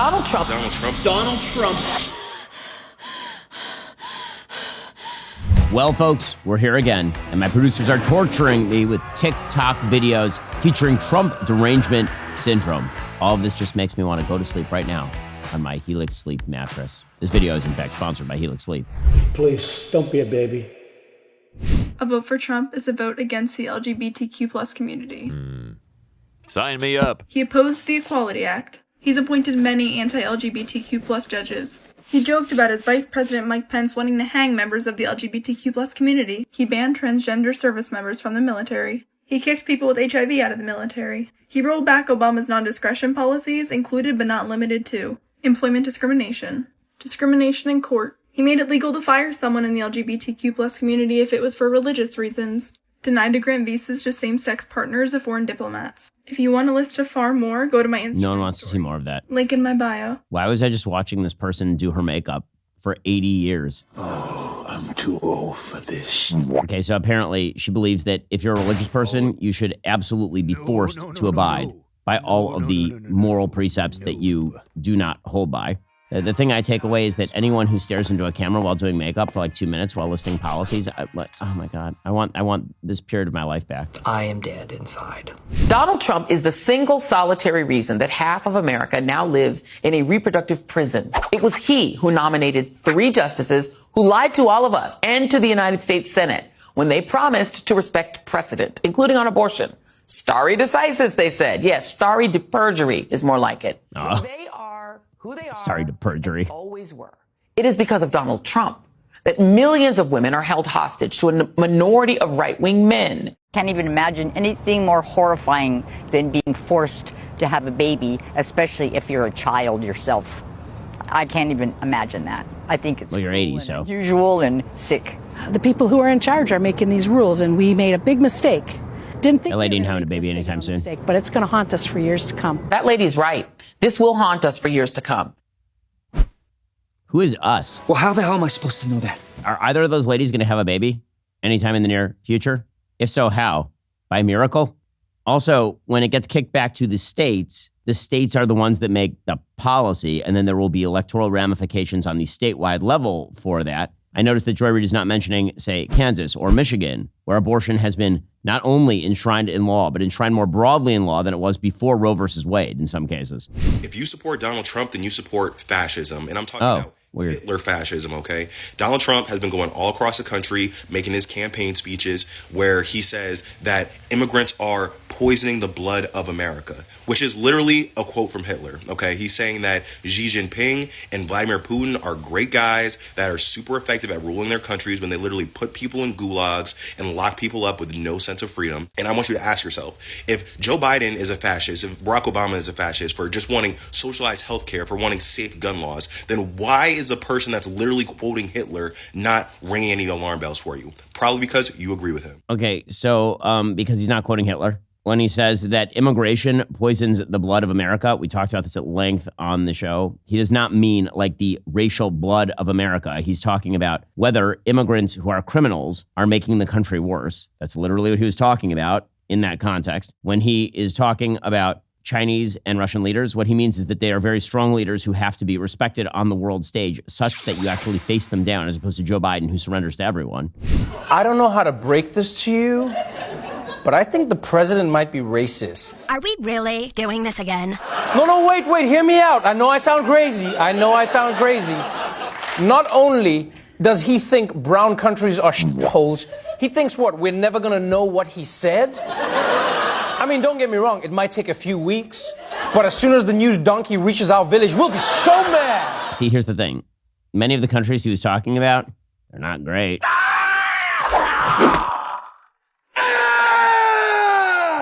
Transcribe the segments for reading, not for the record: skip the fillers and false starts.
Donald Trump. Donald Trump. Donald Trump. Well, folks, we're here again, and my producers are torturing me with TikTok videos featuring Trump derangement syndrome. All of this just makes me want to go to sleep right now on my Helix Sleep mattress. This video is, in fact, sponsored by Helix Sleep. Please, don't be a baby. A vote for Trump is a vote against the LGBTQ+ community. Sign me up. He opposed the Equality Act. He's appointed many anti-LGBTQ+ judges. He joked about his Vice President Mike Pence wanting to hang members of the LGBTQ+ community. He banned transgender service members from the military. He kicked people with HIV out of the military. He rolled back Obama's non-discretion policies, included but not limited to employment discrimination, discrimination in court. He made it legal to fire someone in the LGBTQ+ community if it was for religious reasons. Denied to grant visas to same-sex partners of foreign diplomats. If you want a list of far more, go to my Instagram. No one wants to see more of that. Link in my bio. Why was I just watching this person do her makeup for 80 years? Oh, I'm too old for this. Okay, so apparently she believes that if you're a religious person, you should absolutely be forced to abide by all of the moral precepts that you do not hold by. The thing I take away is that anyone who stares into a camera while doing makeup for like 2 minutes while listing policies, oh my God, I want this period of my life back. I am dead inside. Donald Trump is the single solitary reason that half of America now lives in a reproductive prison. It was he who nominated 3 justices who lied to all of us and to the United States Senate when they promised to respect precedent, including on abortion. Stare decisis, they said. Yes, stare de perjury is more like it. Oh. They are who they are. Sorry to perjury. Always were. It is because of Donald Trump that millions of women are held hostage to a minority of right-wing men. Can't even imagine anything more horrifying than being forced to have a baby, especially if you're a child yourself. I can't even imagine that. I think it's well, you're 80, so unusual and sick. The people who are in charge are making these rules, and we made a big mistake. Didn't think that lady ain't having a baby anytime soon. Mistake, but it's going to haunt us for years to come. That lady's right. This will haunt us for years to come. Who is us? Well, how the hell am I supposed to know that? Are either of those ladies going to have a baby anytime in the near future? If so, how? By miracle? Also, when it gets kicked back to the states are the ones that make the policy, and then there will be electoral ramifications on the statewide level for that. I noticed that Joy Reid is not mentioning, say, Kansas or Michigan, where abortion has been not only enshrined in law, but enshrined more broadly in law than it was before Roe versus Wade in some cases. If you support Donald Trump, then you support fascism. And I'm talking about weird. Hitler fascism, okay? Donald Trump has been going all across the country making his campaign speeches where he says that immigrants are poisoning the blood of America, which is literally a quote from Hitler, okay? He's saying that Xi Jinping and Vladimir Putin are great guys that are super effective at ruling their countries when they literally put people in gulags and lock people up with no sense of freedom. And I want you to ask yourself, if Joe Biden is a fascist, if Barack Obama is a fascist for just wanting socialized healthcare, for wanting safe gun laws, then why is the person that's literally quoting Hitler not ringing any alarm bells for you? Probably because you agree with him. Okay, so because he's not quoting Hitler. When he says that immigration poisons the blood of America, we talked about this at length on the show. He does not mean like the racial blood of America. He's talking about whether immigrants who are criminals are making the country worse. That's literally what he was talking about in that context. When he is talking about Chinese and Russian leaders, what he means is that they are very strong leaders who have to be respected on the world stage such that you actually face them down, as opposed to Joe Biden, who surrenders to everyone. I don't know how to break this to you, but I think the president might be racist. Are we really doing this again? No, wait, hear me out. I know I sound crazy. Not only does he think brown countries are holes, he thinks what, we're never gonna know what he said? I mean, don't get me wrong, it might take a few weeks, but as soon as the news donkey reaches our village, we'll be so mad. See, here's the thing. Many of the countries he was talking about, they're not great.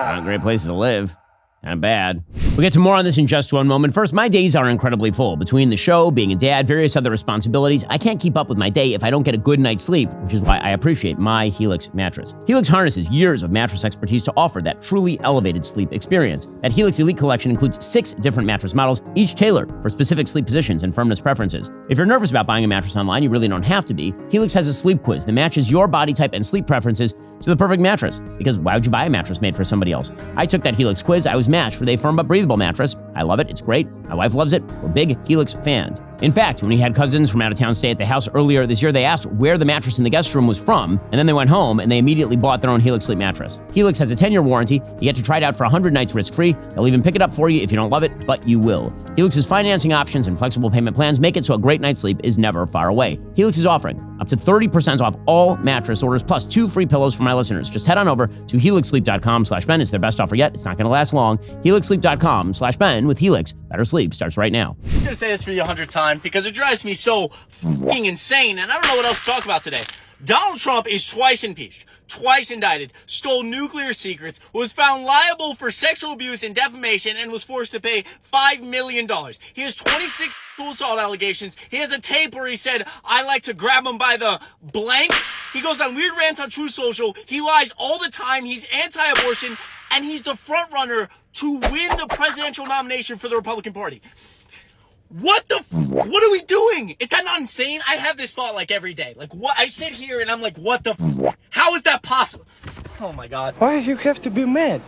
Not great places to live. Kind of bad. We'll get to more on this in just one moment. First, my days are incredibly full. Between the show, being a dad, various other responsibilities, I can't keep up with my day if I don't get a good night's sleep, which is why I appreciate my Helix mattress. Helix harnesses years of mattress expertise to offer that truly elevated sleep experience. That Helix Elite collection includes 6 different mattress models, each tailored for specific sleep positions and firmness preferences. If you're nervous about buying a mattress online, you really don't have to be. Helix has a sleep quiz that matches your body type and sleep preferences to the perfect mattress. Because why would you buy a mattress made for somebody else? I took that Helix quiz. I was matched with a firm but breathable mattress. I love it. It's great. My wife loves it. We're big Helix fans. In fact, when he had cousins from out of town stay at the house earlier this year, they asked where the mattress in the guest room was from, and then they went home and they immediately bought their own Helix sleep mattress. Helix has a 10-year warranty. You get to try it out for 100 nights risk-free. They'll even pick it up for you if you don't love it, but you will. Helix's financing options and flexible payment plans make it so a great night's sleep is never far away. Helix is offering up to 30% off all mattress orders, plus 2 free pillows for my listeners. Just head on over to helixsleep.com/Ben. It's their best offer yet. It's not going to last long. helixsleep.com/Ben. With Helix, better sleep starts right now. I'm going to say this for the 100th time because it drives me so fucking insane, and I don't know what else to talk about today. Donald Trump is twice impeached, twice indicted, stole nuclear secrets, was found liable for sexual abuse and defamation, and was forced to pay $5 million. He has 26 sexual assault allegations. He has a tape where he said, I like to grab him by the blank. He goes on weird rants on Truth Social. He lies all the time. He's anti-abortion, and he's the front runner to win the presidential nomination for the Republican Party. What are we doing? Is that not insane? I have this thought like every day. Like, what? I sit here and I'm like, what the how is that possible? Oh my God. Why you have to be mad?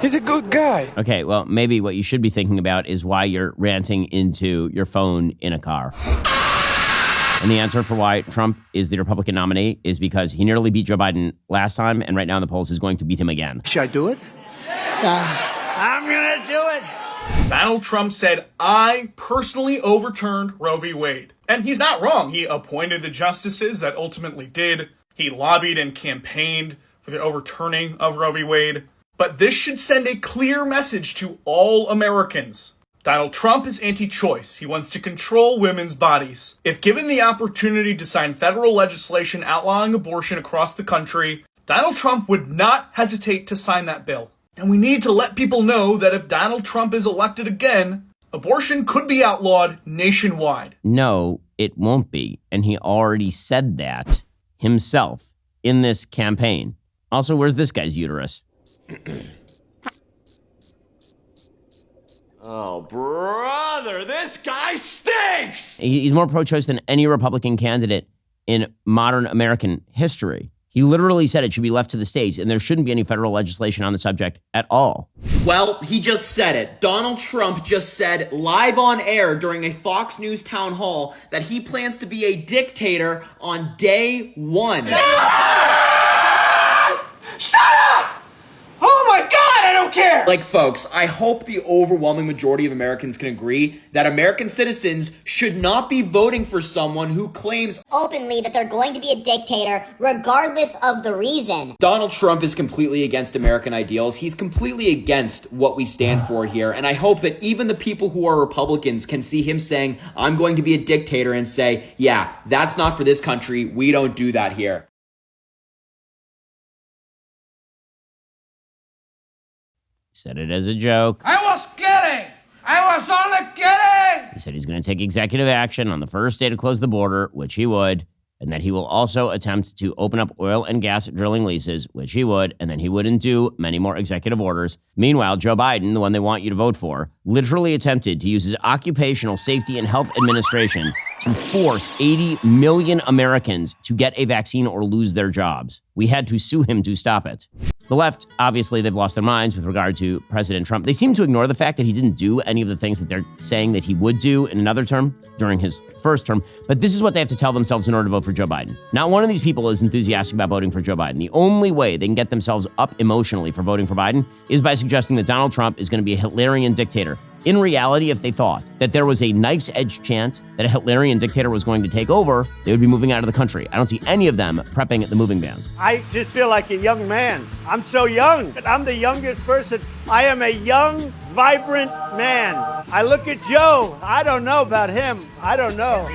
He's a good guy. Okay, well, maybe what you should be thinking about is why you're ranting into your phone in a car. And the answer for why Trump is the Republican nominee is because he nearly beat Joe Biden last time, and right now in the polls is going to beat him again. Should I do it? I'm gonna do it. Donald Trump said, I personally overturned Roe v. Wade. And he's not wrong. He appointed the justices that ultimately did. He lobbied and campaigned for the overturning of Roe v. Wade. But this should send a clear message to all Americans. Donald Trump is anti-choice. He wants to control women's bodies. If given the opportunity to sign federal legislation outlawing abortion across the country, Donald Trump would not hesitate to sign that bill. And we need to let people know that if Donald Trump is elected again, abortion could be outlawed nationwide. No, it won't be. And he already said that himself in this campaign. Also, where's this guy's uterus? Oh, brother, this guy stinks! He's more pro-choice than any Republican candidate in modern American history. He literally said it should be left to the states, and there shouldn't be any federal legislation on the subject at all. Well, he just said it. Donald Trump just said live on air during a Fox News town hall that he plans to be a dictator on day one. Shut up! Oh my God, I don't care! Like, folks, I hope the overwhelming majority of Americans can agree that American citizens should not be voting for someone who claims openly that they're going to be a dictator, regardless of the reason. Donald Trump is completely against American ideals. He's completely against what we stand for here. And I hope that even the people who are Republicans can see him saying, I'm going to be a dictator, and say, yeah, that's not for this country. We don't do that here. Said it as a joke. I was kidding! I was only kidding! He said he's going to take executive action on the first day to close the border, which he would, and that he will also attempt to open up oil and gas drilling leases, which he would, and then he wouldn't do many more executive orders. Meanwhile, Joe Biden, the one they want you to vote for, literally attempted to use his Occupational Safety and Health Administration to force 80 million Americans to get a vaccine or lose their jobs. We had to sue him to stop it. The left, obviously, they've lost their minds with regard to President Trump. They seem to ignore the fact that he didn't do any of the things that they're saying that he would do in another term during his first term. But this is what they have to tell themselves in order to vote for Joe Biden. Not one of these people is enthusiastic about voting for Joe Biden. The only way they can get themselves up emotionally for voting for Biden is by suggesting that Donald Trump is going to be a Hitlerian dictator. In reality, if they thought that there was a knife's edge chance that a Hitlerian dictator was going to take over, they would be moving out of the country. I don't see any of them prepping at the moving bans. I just feel like a young man. I'm so young. I'm the youngest person. I am a young, vibrant man. I look at Joe. I don't know about him. I don't know.